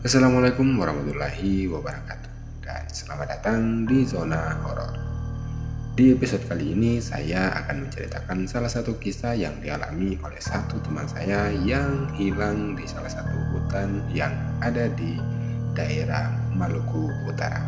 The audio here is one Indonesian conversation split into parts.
Assalamualaikum warahmatullahi wabarakatuh, dan selamat datang di Zona Horor. Di episode kali ini saya akan menceritakan salah satu kisah yang dialami oleh satu teman saya yang hilang di salah satu hutan yang ada di daerah Maluku Utara.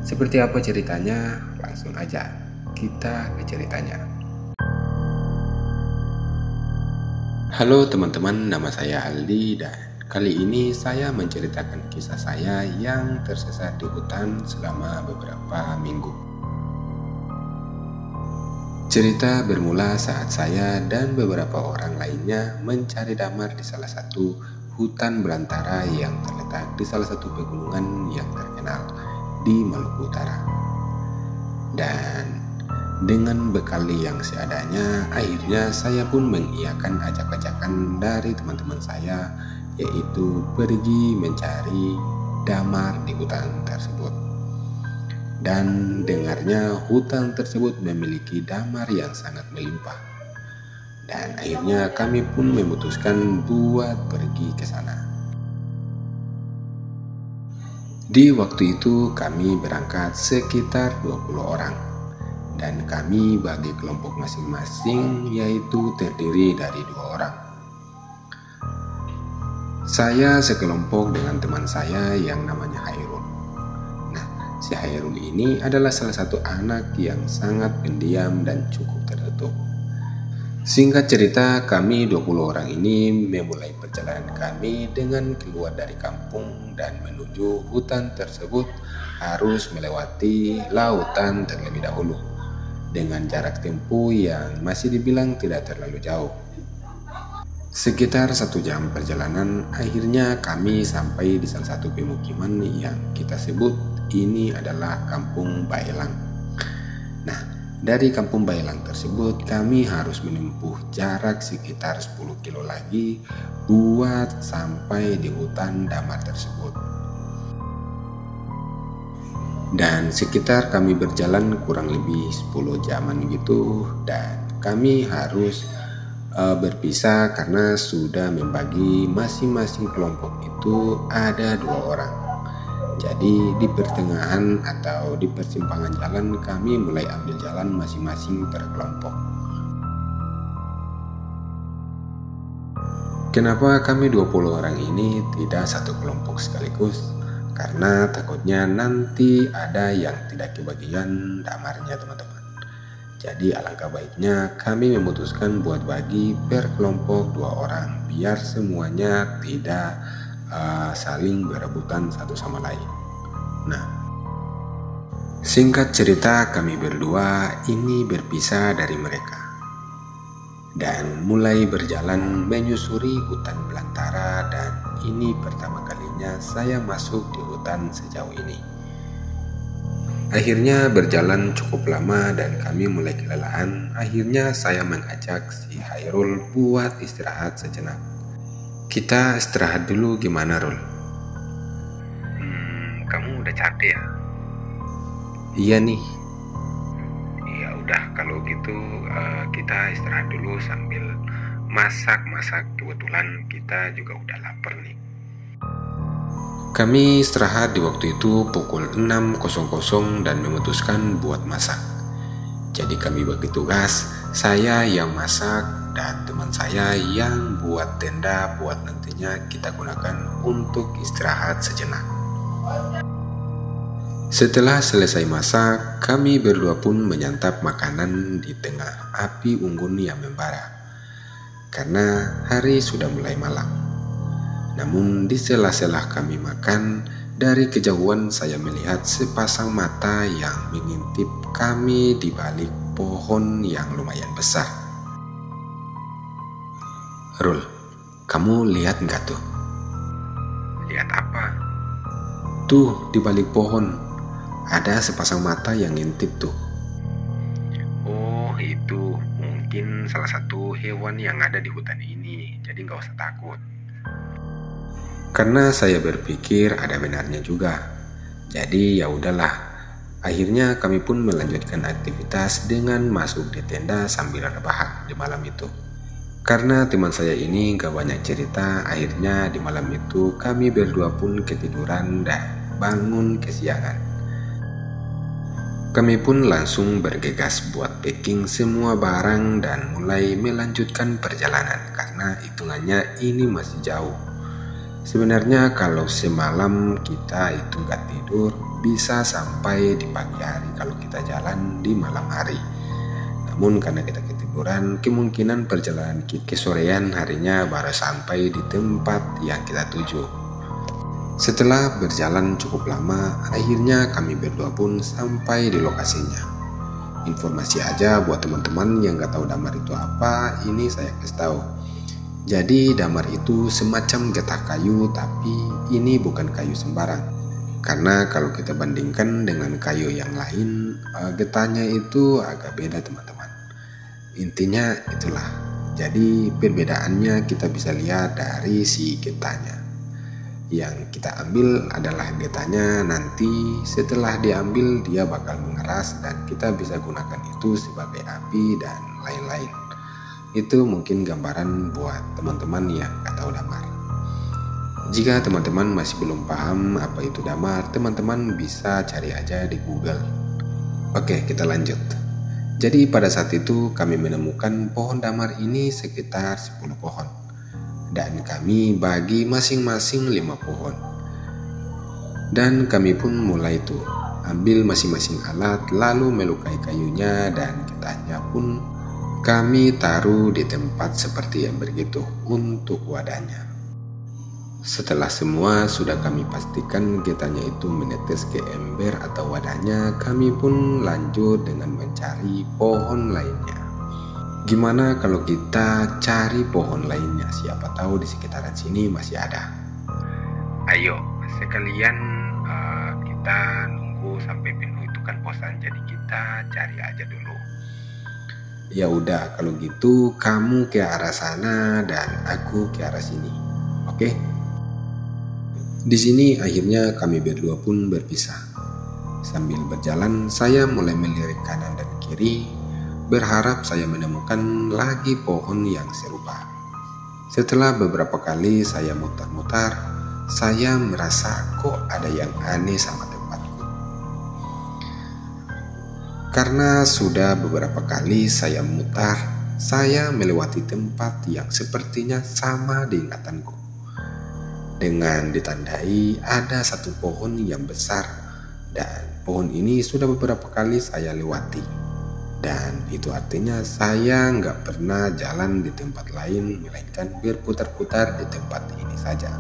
Seperti apa ceritanya? Langsung aja kita ke ceritanya. Halo teman-teman, nama saya Aldi dan kali ini saya menceritakan kisah saya yang tersesat di hutan selama beberapa minggu. Cerita bermula saat saya dan beberapa orang lainnya mencari damar di salah satu hutan belantara yang terletak di salah satu pegunungan yang terkenal di Maluku Utara. Dan dengan bekal yang seadanya, akhirnya saya pun mengiyakan ajak-ajakan dari teman-teman saya, yaitu pergi mencari damar di hutan tersebut. Dan dengarnya hutan tersebut memiliki damar yang sangat melimpah. Dan akhirnya kami pun memutuskan buat pergi ke sana. Di waktu itu kami berangkat sekitar 20 orang. Dan kami bagi kelompok masing-masing, yaitu terdiri dari 2 orang. Saya sekelompok dengan teman saya yang namanya Hairul. Nah, si Hairul ini adalah salah satu anak yang sangat pendiam dan cukup tertutup. Singkat cerita, kami 20 orang ini memulai perjalanan kami dengan keluar dari kampung dan menuju hutan tersebut harus melewati lautan terlebih dahulu dengan jarak tempuh yang masih dibilang tidak terlalu jauh. Sekitar 1 jam perjalanan, akhirnya kami sampai di salah satu pemukiman yang kita sebut ini adalah Kampung Baelang. Nah, dari Kampung Baelang tersebut kami harus menempuh jarak sekitar 10 kilo lagi buat sampai di hutan damar tersebut. Dan sekitar kami berjalan kurang lebih 10 jaman gitu, dan kami harus berpisah karena sudah membagi masing-masing kelompok itu ada 2 orang. Jadi di pertengahan atau di persimpangan jalan kami mulai ambil jalan masing-masing per kelompok. Kenapa kami 20 orang ini tidak satu kelompok sekaligus? Karena takutnya nanti ada yang tidak kebagian damarnya teman-teman. Jadi alangkah baiknya kami memutuskan buat bagi per kelompok 2 orang biar semuanya tidak saling berebutan satu sama lain. Nah, singkat cerita kami berdua ini berpisah dari mereka dan mulai berjalan menyusuri hutan belantara, dan ini pertama kalinya saya masuk di hutan sejauh ini. Akhirnya berjalan cukup lama dan kami mulai kelelahan. Akhirnya saya mengajak si Hairul buat istirahat sejenak. Kita istirahat dulu, gimana Rul? Kamu udah capek ya? Iya nih. Ya udah kalau gitu kita istirahat dulu sambil masak. Kebetulan kita juga udah lapar nih. Kami istirahat di waktu itu pukul 6.00 dan memutuskan buat masak. Jadi kami bagi tugas, saya yang masak dan teman saya yang buat tenda buat nantinya kita gunakan untuk istirahat sejenak. Setelah selesai masak, kami berdua pun menyantap makanan di tengah api unggun yang membara. Karena hari sudah mulai malam. Namun di sela-sela kami makan, dari kejauhan saya melihat sepasang mata yang mengintip kami di balik pohon yang lumayan besar. Rul, kamu lihat nggak tuh? Lihat apa? Tuh di balik pohon, ada sepasang mata yang ngintip tuh. Oh, itu mungkin salah satu hewan yang ada di hutan ini, jadi nggak usah takut. Karena saya berpikir ada benarnya juga. Jadi ya udahlah. Akhirnya kami pun melanjutkan aktivitas dengan masuk di tenda sambil rebahan di malam itu. Karena teman saya ini gak banyak cerita, akhirnya di malam itu kami berdua pun ketiduran dan bangun kesiangan. Kami pun langsung bergegas buat packing semua barang dan mulai melanjutkan perjalanan karena hitungannya ini masih jauh. Sebenarnya kalau semalam kita itu gak tidur bisa sampai di pagi hari kalau kita jalan di malam hari. Namun karena kita ketiduran, kemungkinan perjalanan kita kesorean harinya baru sampai di tempat yang kita tuju. Setelah berjalan cukup lama, akhirnya kami berdua pun sampai di lokasinya. Informasi aja buat teman-teman yang gak tahu damar itu apa, ini saya kasih tahu. Jadi damar itu semacam getah kayu, tapi ini bukan kayu sembarang. Karena kalau kita bandingkan dengan kayu yang lain, getahnya itu agak beda teman-teman. Intinya itulah. Jadi perbedaannya kita bisa lihat dari si getahnya. Yang kita ambil adalah getahnya, nanti setelah diambil dia bakal mengeras dan kita bisa gunakan itu sebagai api dan lain-lain. Itu mungkin gambaran buat teman-teman yang gak tahu damar. Jika teman-teman masih belum paham apa itu damar, teman-teman bisa cari aja di Google. Oke, kita lanjut. Jadi pada saat itu kami menemukan pohon damar ini sekitar 10 pohon. Dan kami bagi masing-masing 5 pohon. Dan kami pun mulai tuh ambil masing-masing alat lalu melukai kayunya dan getahnya pun kami taruh di tempat seperti yang begitu untuk wadahnya. Setelah semua sudah kami pastikan getahnya itu menetes ke ember atau wadahnya, kami pun lanjut dengan mencari pohon lainnya. Gimana kalau kita cari pohon lainnya? Siapa tahu di sekitaran sini masih ada. Ayo, sekalian kita nunggu sampai penuh itu kan bosan, jadi kita cari aja dulu. Ya udah, kalau gitu kamu ke arah sana dan aku ke arah sini. Oke? Di sini akhirnya kami berdua pun berpisah. Sambil berjalan, saya mulai melirik kanan dan kiri, berharap saya menemukan lagi pohon yang serupa. Setelah beberapa kali saya mutar-mutar, saya merasa kok ada yang aneh sama tempatku. Karena sudah beberapa kali saya mutar, saya melewati tempat yang sepertinya sama di ingatanku. Dengan ditandai ada satu pohon yang besar dan pohon ini sudah beberapa kali saya lewati. Dan itu artinya saya nggak pernah jalan di tempat lain, melainkan berputar-putar di tempat ini saja.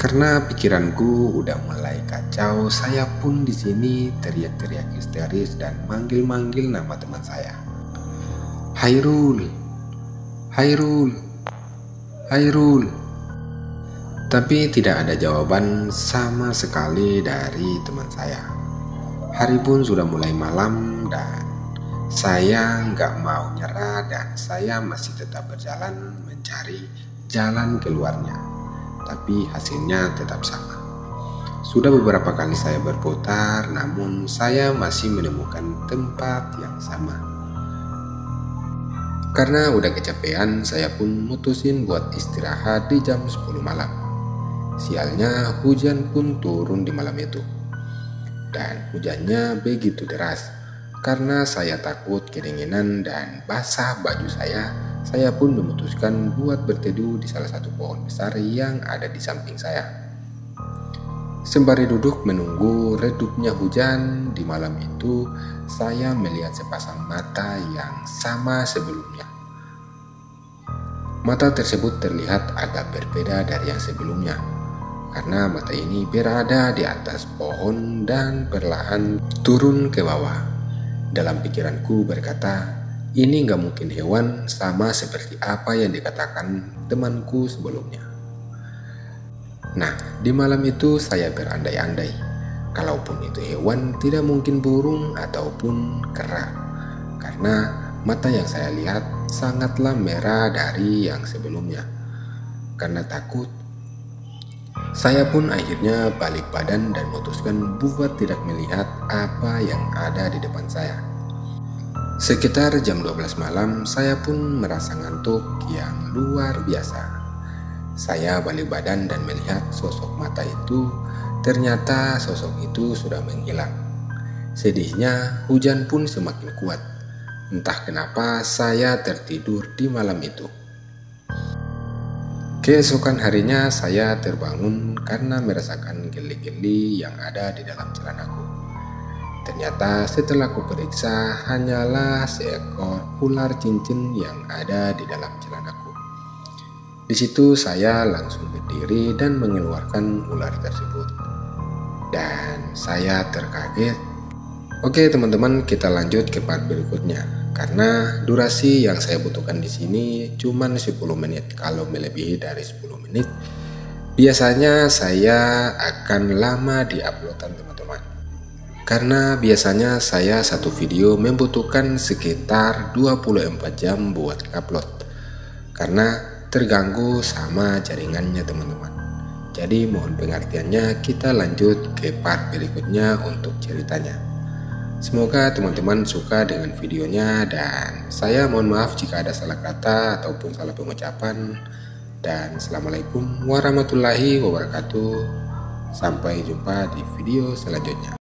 Karena pikiranku udah mulai kacau, saya pun di sini teriak-teriak histeris dan manggil-manggil nama teman saya. Hairul, Hairul, Hairul. Tapi tidak ada jawaban sama sekali dari teman saya. Hari pun sudah mulai malam dan saya nggak mau nyerah dan saya masih tetap berjalan mencari jalan keluarnya. Tapi hasilnya tetap sama. Sudah beberapa kali saya berputar, namun saya masih menemukan tempat yang sama. Karena udah kecapean, saya pun mutusin buat istirahat di jam 10 malam. Sialnya hujan pun turun di malam itu. Dan hujannya begitu deras. Karena saya takut kedinginan dan basah baju saya pun memutuskan buat berteduh di salah satu pohon besar yang ada di samping saya. Sembari duduk menunggu redupnya hujan di malam itu, saya melihat sepasang mata yang sama sebelumnya. Mata tersebut terlihat agak berbeda dari yang sebelumnya. Karena mata ini berada di atas pohon dan perlahan turun ke bawah. Dalam pikiranku berkata, ini gak mungkin hewan sama seperti apa yang dikatakan temanku sebelumnya. Nah, di malam itu saya berandai-andai. Kalaupun itu hewan, tidak mungkin burung ataupun kera. Karena mata yang saya lihat sangatlah merah dari yang sebelumnya. Karena takut, saya pun akhirnya balik badan dan memutuskan buat tidak melihat apa yang ada di depan saya. Sekitar jam 12 malam, saya pun merasa ngantuk yang luar biasa. Saya balik badan dan melihat sosok mata itu. Ternyata sosok itu sudah menghilang. Sedihnya, hujan pun semakin kuat. Entah kenapa saya tertidur di malam itu. Keesokan harinya saya terbangun karena merasakan geli-geli yang ada di dalam celanaku. Ternyata setelah kuperiksa hanyalah seekor ular cincin yang ada di dalam celanaku. Di situ saya langsung berdiri dan mengeluarkan ular tersebut. Dan saya terkaget. Oke teman-teman, kita lanjut ke part berikutnya. Karena durasi yang saya butuhkan di sini cuma 10 menit. Kalau melebihi dari 10 menit, biasanya saya akan lama di uploadan teman-teman. Karena biasanya saya satu video membutuhkan sekitar 24 jam buat upload. Karena terganggu sama jaringannya teman-teman. Jadi mohon pengertiannya, kita lanjut ke part berikutnya untuk ceritanya. Semoga teman-teman suka dengan videonya dan saya mohon maaf jika ada salah kata ataupun salah pengucapan. Dan Assalamualaikum warahmatullahi wabarakatuh. Sampai jumpa di video selanjutnya.